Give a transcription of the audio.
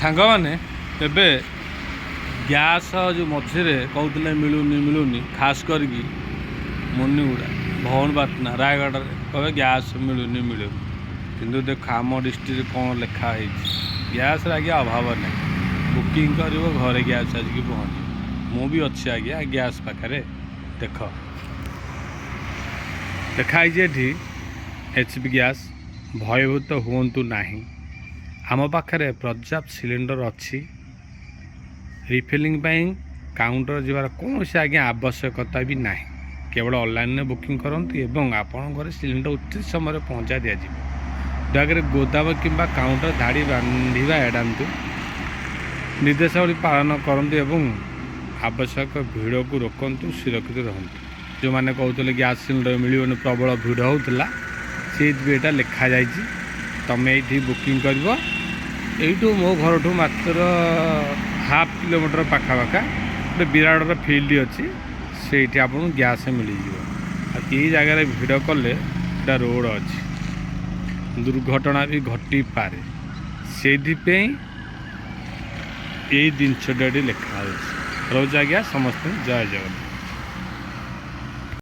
ସାଙ୍ଗମାନେ ଏବେ ଗ୍ୟାସ୍ ଯେଉଁ ମଝିରେ କହୁଥିଲେ ମିଳୁନି ଖାସ୍ କରିକି ମୁନିଗୁଡ଼ା ଭବାନୀପାଟଣା ରାୟଗଡ଼ାରେ କହିବେ ଗ୍ୟାସ୍ ମିଳୁନି କିନ୍ତୁ ଦେଖ ଆମ ଡିଷ୍ଟ୍ରିକ୍ଟରେ କ'ଣ ଲେଖା ହେଇଛି ଗ୍ୟାସ୍ର ଆଜ୍ଞା ଅଭାବ ନାହିଁ। ବୁକିଂ କରିବ ଘରେ ଗ୍ୟାସ୍ ଆସିକି ପହଞ୍ଚିବ। ମୁଁ ବି ଅଛି ଆଜ୍ଞା ଗ୍ୟାସ୍ ପାଖରେ ଦେଖା ହେଇଛି ଏଠି HP ଗ୍ୟାସ୍। ଭୟଭୀତ ହୁଅନ୍ତୁ ନାହିଁ, ଆମ ପାଖରେ ପର୍ଯ୍ୟାପ୍ତ ସିଲିଣ୍ଡର ଅଛି। ରିଫିଲିଂ ପାଇଁ କାଉଣ୍ଟର ଯିବାର କୌଣସି ଆଜ୍ଞା ଆବଶ୍ୟକତା ବି ନାହିଁ। କେବଳ ଅନଲାଇନ୍ରେ ବୁକିଂ କରନ୍ତୁ ଏବଂ ଆପଣଙ୍କ ଘରେ ସିଲିଣ୍ଡର ଉଚିତ ସମୟରେ ପହଞ୍ଚାଇ ଦିଆଯିବ। ଦୟାକରି ଗୋଦାମ କିମ୍ବା କାଉଣ୍ଟର ଧାଡ଼ି ବାନ୍ଧିବା ଏଡ଼ାନ୍ତୁ, ନିର୍ଦ୍ଦେଶାବଳୀ ପାଳନ କରନ୍ତୁ ଏବଂ ଆବଶ୍ୟକ ଭିଡ଼କୁ ରୋକନ୍ତୁ। ସୁରକ୍ଷିତ ରୁହନ୍ତୁ। ଯେଉଁମାନେ କହୁଥିଲେ ଗ୍ୟାସ୍ ସିଲିଣ୍ଡର ମିଳିବନି ପ୍ରବଳ ଭିଡ଼ ହେଉଥିଲା, ସେଇଥିପାଇଁ ଏଇଟା ଲେଖାଯାଇଛି। ତୁମେ ଏଇଠି ବୁକିଂ କରିବ। ଏଇଠୁ ମୋ ଘରଠୁ ମାତ୍ର ହାଫ୍ କିଲୋମିଟର ପାଖାପାଖି ଗୋଟେ ବିରାଟର ଫିଲ୍ଡ ଅଛି, ସେଇଠି ଆପଣଙ୍କୁ ଗ୍ୟାସ୍ ମିଳିଯିବ। ଆଉ ଏଇ ଜାଗାରେ ଭିଡ଼ କଲେ ଏଇଟା ରୋଡ଼ ଅଛି, ଦୁର୍ଘଟଣା ବି ଘଟିପାରେ। ସେଇଥିପାଇଁ ଏଇ ଜିନିଷଟା ଏଠି ଲେଖା ହେଉଛି। ରହୁଛି ଆଜ୍ଞା, ସମସ୍ତଙ୍କୁ ଜୟ ଜଗନ୍ନାଥ।